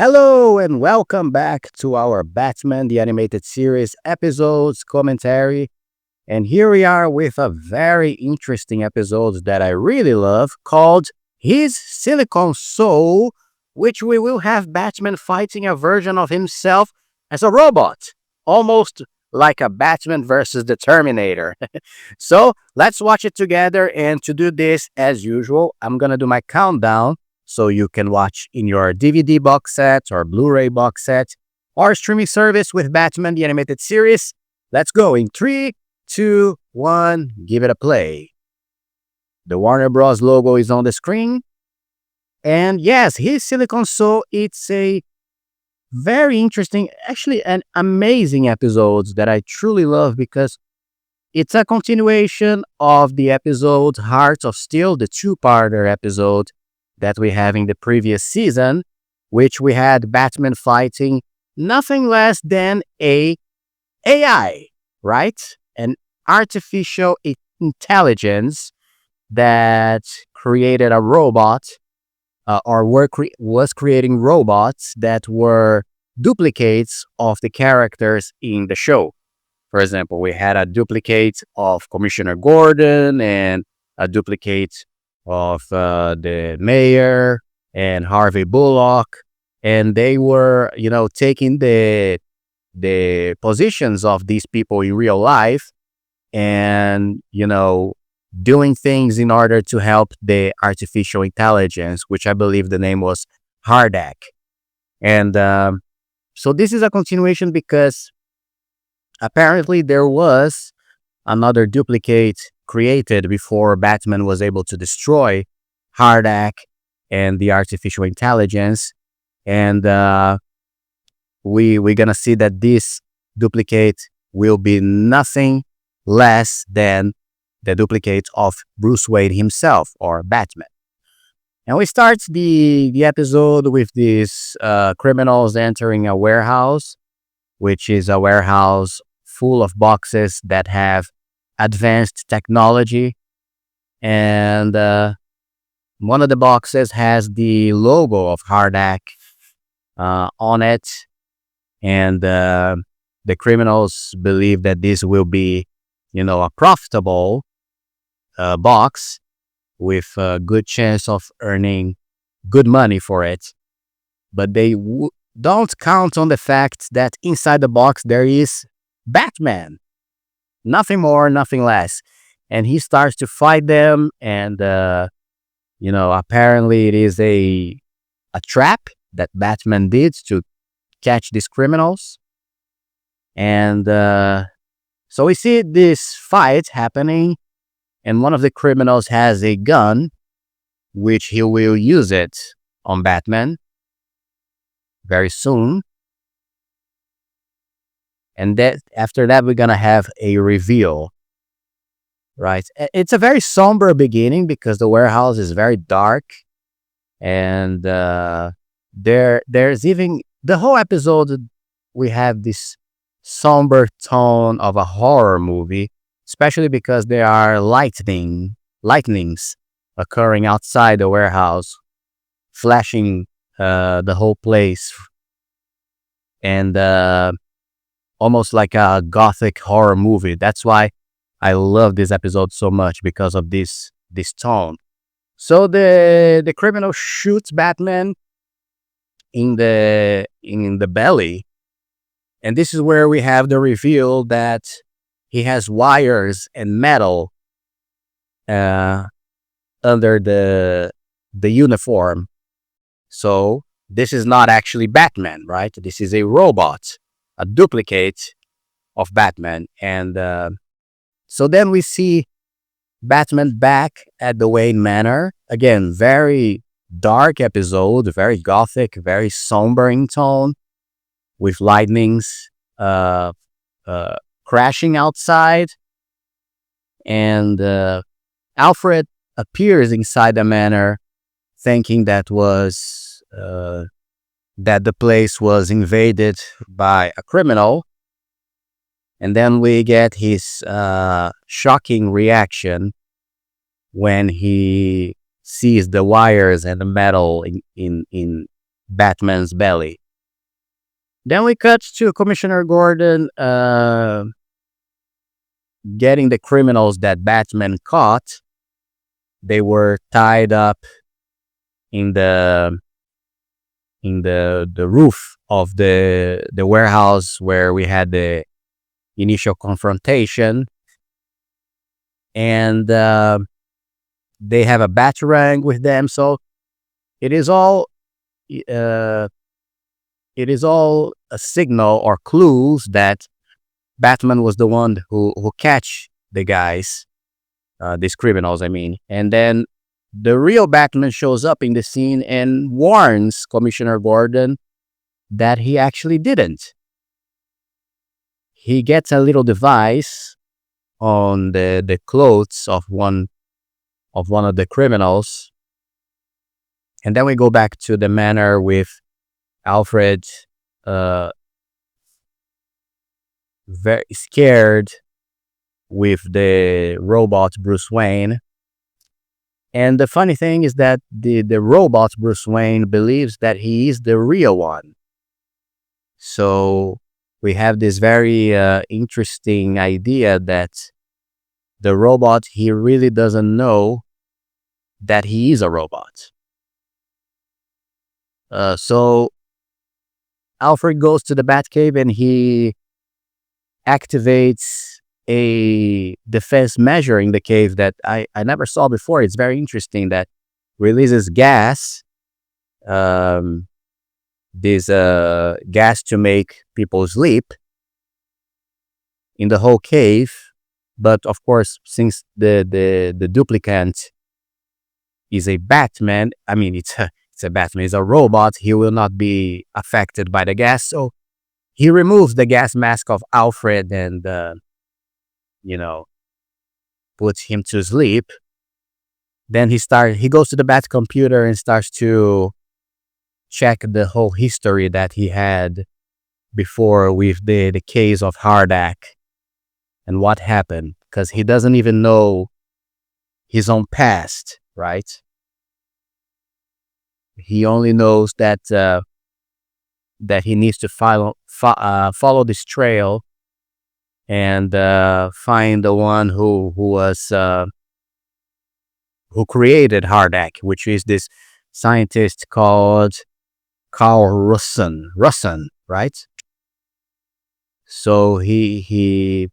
Hello and welcome back to our Batman the Animated Series episodes commentary. And here we are with a very interesting episode that I really love called His Silicon Soul, which we will have Batman fighting a version of himself as a robot, almost like a Batman versus the Terminator. So let's watch it together. And to do this, as usual, I'm going to do my countdown so you can watch in your DVD box set or Blu-ray box set or streaming service with Batman the Animated Series. Let's go in 3, 2, 1, give it a play. The Warner Bros. Logo is on the screen. And yes, his Silicon Soul, it's a very interesting, actually an amazing episode that I truly love because it's a continuation of the episode Heart of Steel, the two-parter episode that we have in the previous season, which we had Batman fighting nothing less than a AI, right? An artificial intelligence that created a robot was creating robots that were duplicates of the characters in the show. For example, we had a duplicate of Commissioner Gordon and a duplicate of the mayor and Harvey Bullock, and they were, taking the positions of these people in real life, and doing things in order to help the artificial intelligence, which I believe the name was Hardak. And so this is a continuation because apparently there was another duplicate created before Batman was able to destroy Hardak and the artificial intelligence. And we're going to see that this duplicate will be nothing less than the duplicate of Bruce Wayne himself, or Batman. And we start the episode with these criminals entering a warehouse, which is a warehouse full of boxes that have advanced technology. And one of the boxes has the logo of Hardak on it. And the criminals believe that this will be, a profitable box with a good chance of earning good money for it. But they don't count on the fact that inside the box there is Batman. Nothing more, nothing less. And he starts to fight them. And, apparently it is a trap that Batman did to catch these criminals. And so we see this fight happening. And one of the criminals has a gun, which he will use it on Batman very soon. And that after that, we're going to have a reveal, right? It's a very somber beginning because the warehouse is very dark. And there's even the whole episode, we have this somber tone of a horror movie, especially because there are lightnings occurring outside the warehouse, flashing the whole place. And almost like a gothic horror movie. That's why I love this episode so much, because of this tone. So the criminal shoots Batman in the belly, and this is where we have the reveal that he has wires and metal under the uniform. So this is not actually Batman, right? This is a robot, a duplicate of Batman. And so then we see Batman back at the Wayne Manor. Again, very dark episode, very gothic, very somber in tone, with lightnings crashing outside. And Alfred appears inside the manor, thinking that the place was invaded by a criminal. And then we get his shocking reaction when he sees the wires and the metal in Batman's belly. Then we cut to Commissioner Gordon getting the criminals that Batman caught. They were tied up in the roof of the warehouse where we had the initial confrontation, and they have a batarang with them. So it is all uh, it is all a signal or clues that Batman was the one who catch the guys, these criminals. I mean, and then the real Batman shows up in the scene and warns Commissioner Gordon that he actually didn't. He gets a little device on the clothes of one of the criminals, and then we go back to the manor with Alfred, uh, very scared with the robot Bruce Wayne. And the funny thing is that the robot Bruce Wayne believes that he is the real one. So we have this very interesting idea that the robot, he really doesn't know that he is a robot. So Alfred goes to the Batcave and he activates a defense measure in the cave that I never saw before. It's very interesting that releases gas, this gas to make people sleep in the whole cave. But of course, since the duplicant is a Batman, I mean, it's a Batman, it's a robot, he will not be affected by the gas. So he removes the gas mask of Alfred and, you know, puts him to sleep. Then he goes to the Bat computer and starts to check the whole history that he had before with the case of Hardak and what happened, because he doesn't even know his own past, right? He only knows that that he needs to follow this trail and find the one who created Hardak, which is this scientist called Carl Russon, right? So he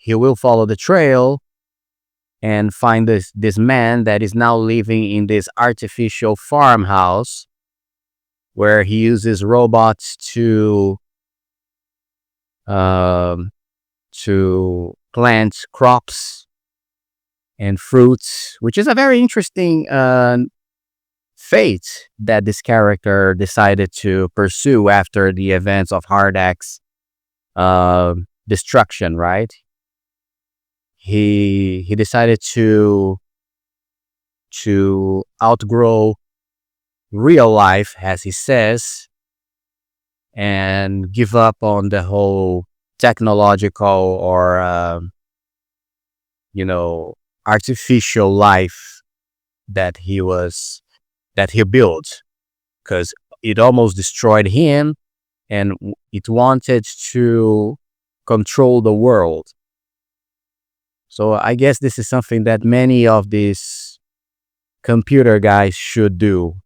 will follow the trail and find this man that is now living in this artificial farmhouse where he uses robots to plant crops and fruits, which is a very interesting fate that this character decided to pursue after the events of Hardak's destruction, right? He decided to outgrow real life, as he says, and give up on the whole technological or artificial life that he built, because it almost destroyed him and it wanted to control the world. So I guess this is something that many of these computer guys should do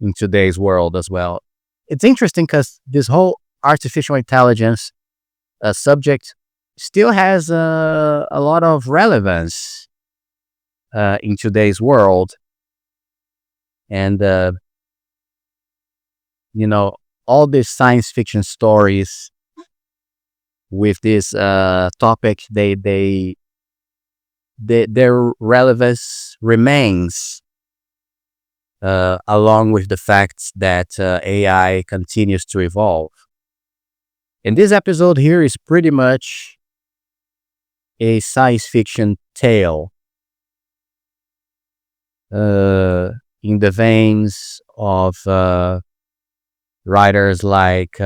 in today's world as well. It's interesting because this whole artificial intelligence subject still has a lot of relevance in today's world. And, all these science fiction stories with this topic, their relevance remains, along with the fact that AI continues to evolve. And this episode here is pretty much a science fiction tale, in the veins of writers like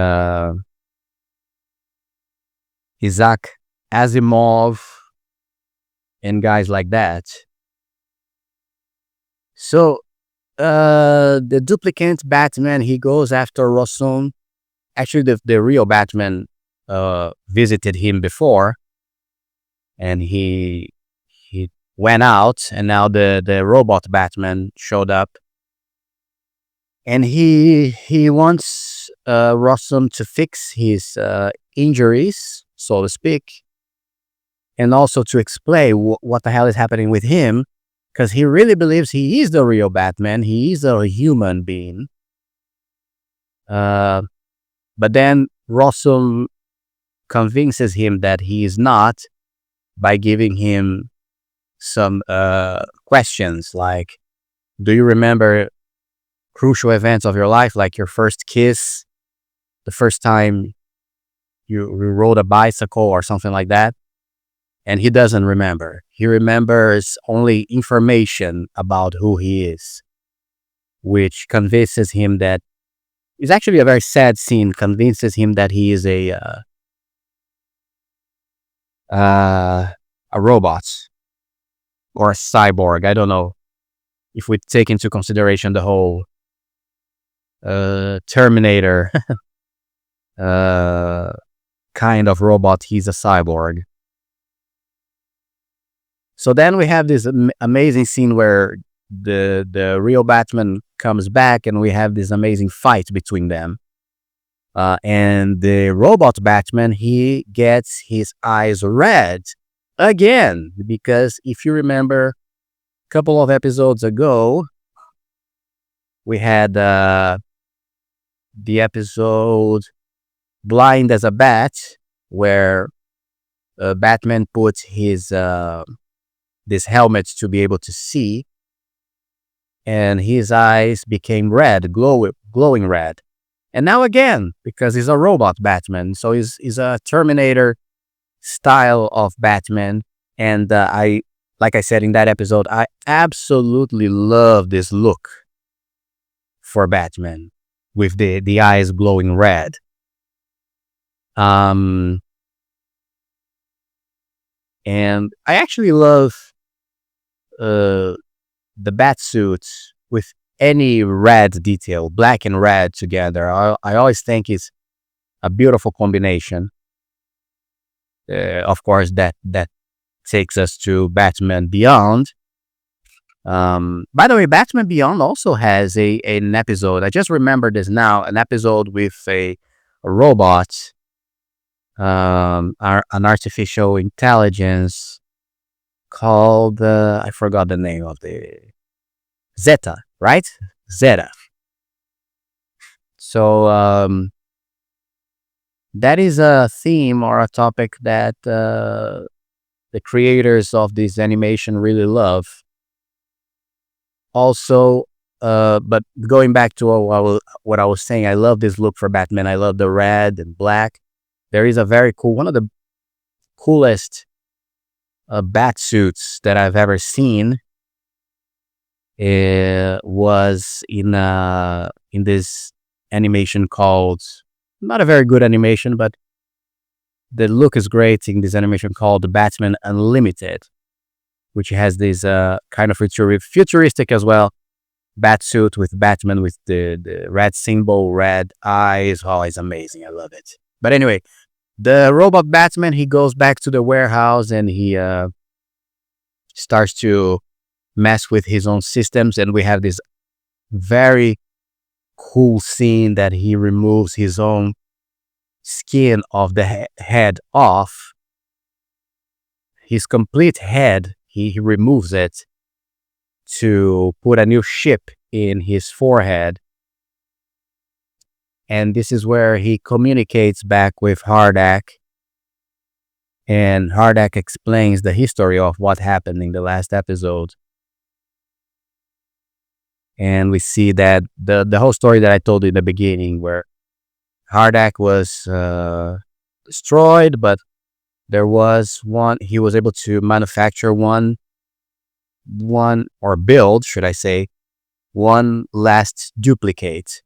Isaac Asimov and guys like that. So the duplicate Batman, he goes after Rossum. Actually, the real Batman visited him before, and he went out, and now the robot Batman showed up, and he wants Rossum to fix his injuries, so to speak, and also to explain what the hell is happening with him, because he really believes he is the real Batman. He is a human being. Uh, but then Rossum convinces him that he is not by giving him some questions like, do you remember crucial events of your life, like your first kiss, the first time you rode a bicycle or something like that? And he doesn't remember. He remembers only information about who he is, which convinces him that it's actually a very sad scene, convinces him that he is a robot or a cyborg. I don't know if we take into consideration the whole Terminator kind of robot. He's a cyborg. So then we have this amazing scene where the real Batman comes back, and we have this amazing fight between them. And the robot Batman, he gets his eyes red again, because if you remember, a couple of episodes ago, we had the episode Blind as a Bat, where Batman puts his this helmet to be able to see, and his eyes became red, glowing red. And now again, because he's a robot Batman, so he's a Terminator style of Batman. And like I said in that episode, I absolutely love this look for Batman with the eyes glowing red. And I actually love the bat suits with any red detail, black and red together. I always think it's a beautiful combination. Of course, that takes us to Batman Beyond. By the way, Batman Beyond also has an episode. I just remembered this now. An episode with a robot, an artificial intelligence called I forgot the name of the Zeta, right? Zeta. So that is a theme or a topic that the creators of this animation really love. Also, but going back to what I was saying, I love this look for Batman. I love the red and black. There is a very cool, one of the coolest bat suits that I've ever seen. It was in this animation called, not a very good animation, but the look is great in this animation called Batman Unlimited, which has this kind of futuristic as well bat suit with Batman with the red symbol, red eyes. Oh, it's amazing. I love it. But anyway, the robot Batman, he goes back to the warehouse, and he starts to mess with his own systems. And we have this very cool scene that he removes his own skin of the head off. His complete head, he removes it to put a new chip in his forehead. And this is where he communicates back with Hardak. And Hardak explains the history of what happened in the last episode. And we see that the whole story that I told you in the beginning, where Hardak was destroyed, but there was one, he was able to manufacture one or build, should I say, one last duplicate.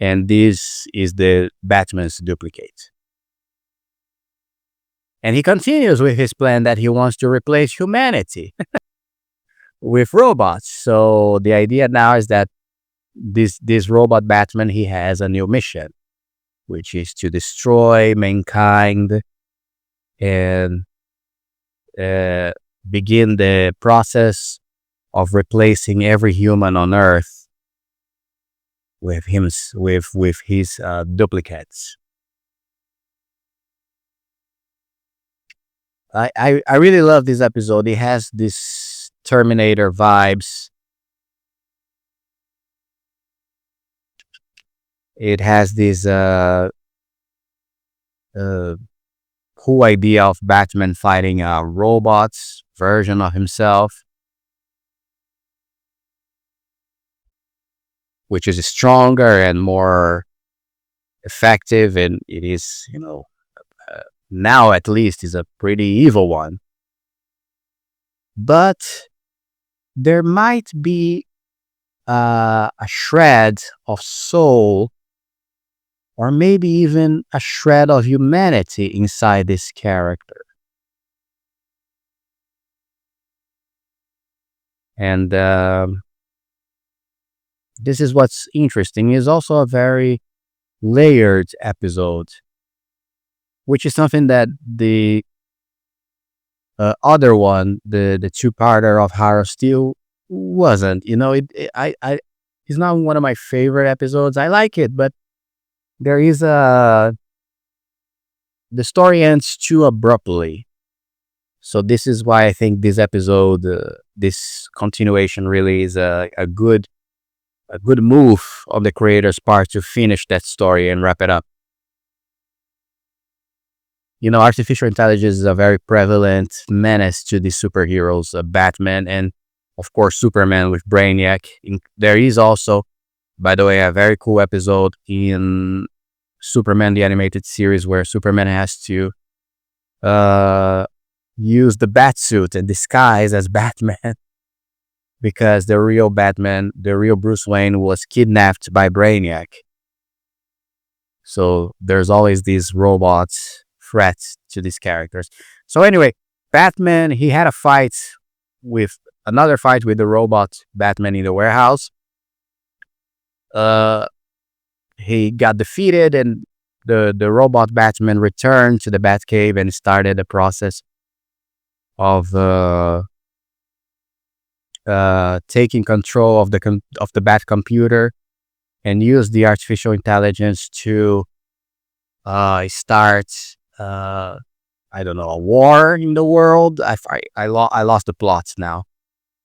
And this is the Batman's duplicate. And he continues with his plan that he wants to replace humanity with robots. So the idea now is that this robot Batman, he has a new mission, which is to destroy mankind and uh, begin the process of replacing every human on Earth with him with his duplicates. I really love this episode. It has this Terminator vibes. It has this uh, cool idea of Batman fighting a robots version of himself, which is stronger and more effective, and it is, now at least is a pretty evil one. But there might be a shred of soul, or maybe even a shred of humanity inside this character. And this is what's interesting. It's also a very layered episode, which is something that the other one, the two-parter of Horror Steel, wasn't. It's not one of my favorite episodes. I like it, but there is the story ends too abruptly. So this is why I think this episode, this continuation, really is a good move on the creator's part to finish that story and wrap it up. Artificial intelligence is a very prevalent menace to the superheroes, Batman, and of course Superman with Brainiac. There is also, by the way, a very cool episode in Superman the animated series where Superman has to use the bat suit and disguise as Batman because the real Batman, the real Bruce Wayne, was kidnapped by Brainiac. So there's always these robots threats to these characters. So anyway, Batman, he had another fight with the robot Batman in the warehouse. He got defeated, and the robot Batman returned to the Batcave and started the process of taking control of the Bat computer and use the artificial intelligence to start I don't know, a war in the world. I lost the plots now,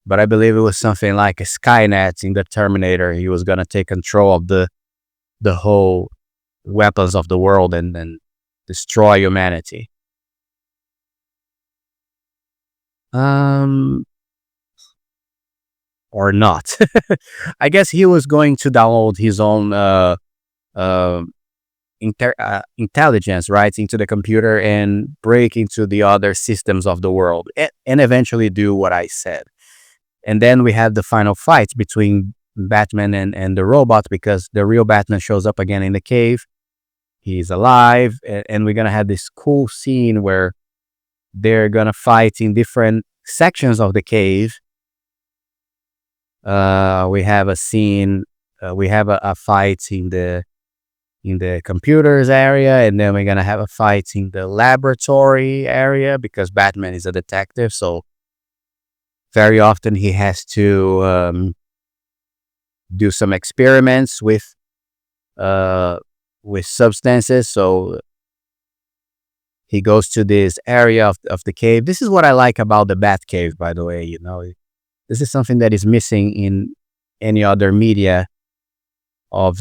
but I believe it was something like a Skynet in the Terminator. He was gonna take control of the whole weapons of the world and destroy humanity. Um, or not. I guess he was going to download his own uh, intelligence, right, into the computer and break into the other systems of the world and eventually do what I said. And then we have the final fight between Batman and the robot because the real Batman shows up again in the cave. He's alive, and we're gonna have this cool scene where they're gonna fight in different sections of the cave. We have a scene. We have a fight in the computers area, and then we're gonna have a fight in the laboratory area because Batman is a detective, so very often he has to do some experiments with substances. So he goes to this area of the cave. This is what I like about the Bat Cave, by the way. This is something that is missing in any other media of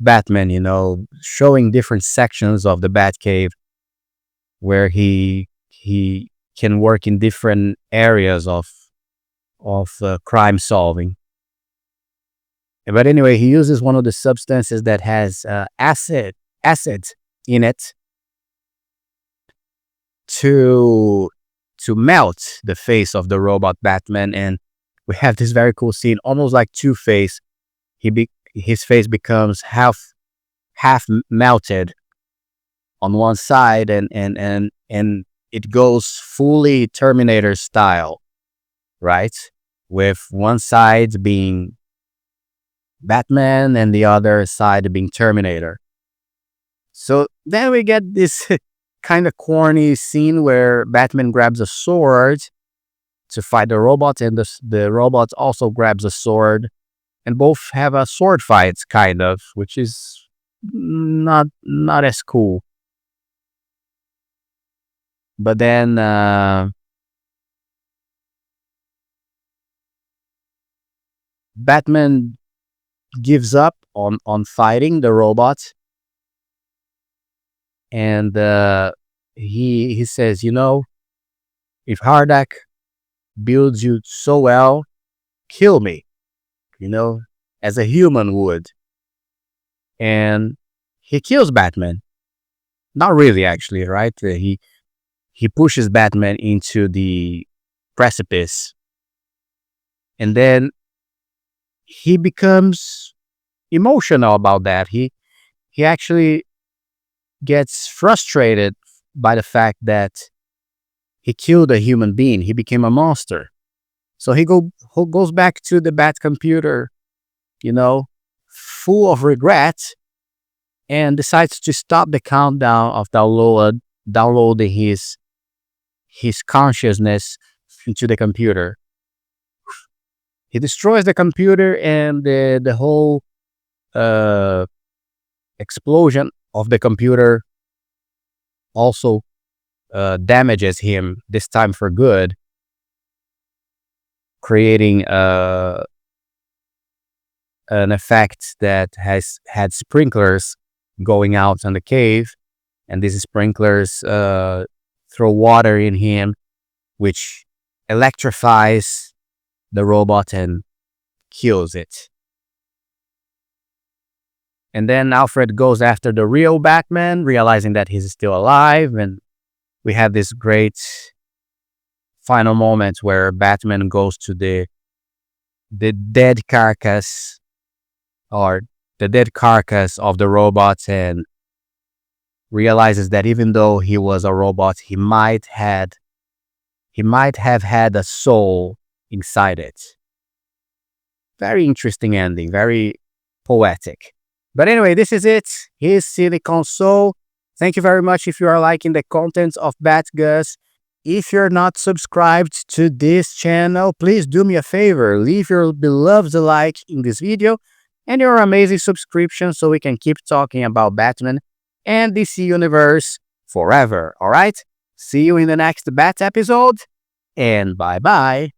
Batman, showing different sections of the Batcave where he can work in different areas of crime solving. But anyway, he uses one of the substances that has acid in it to melt the face of the robot Batman, and we have this very cool scene, almost like Two-Face. His face becomes half melted on one side, and it goes fully Terminator style, right? With one side being Batman and the other side being Terminator. So then we get this kind of corny scene where Batman grabs a sword to fight the robot, and the robot also grabs a sword, and both have a sword fight, kind of, which is not as cool. But then Batman gives up on fighting the robot, and he says, you know, if Hardak builds you so well, kill me, you know, as a human would. And he kills Batman. Not really, actually, right? He pushes Batman into the precipice, and then he becomes emotional about that. He actually gets frustrated by the fact that he killed a human being. He became a monster. So he goes back to the Bat computer, you know, full of regret, and decides to stop the countdown of downloading his consciousness into the computer. He destroys the computer, and the whole uh, explosion of the computer also damages him, this time for good, creating an effect that has had sprinklers going out on the cave, and these sprinklers throw water in him, which electrifies the robot and kills it. And then Alfred goes after the real Batman, realizing that he's still alive, and we have this great final moment where Batman goes to the dead carcass, or the dead carcass of the robot, and realizes that even though he was a robot, he might have had a soul inside it. Very interesting ending, very poetic. But anyway, this is it. Here's Silicon Soul. Thank you very much if you are liking the contents of BATGUS. If you're not subscribed to this channel, please do me a favor. Leave your beloved like in this video and your amazing subscription so we can keep talking about Batman and DC Universe forever. Alright? See you in the next Bat episode, and bye-bye.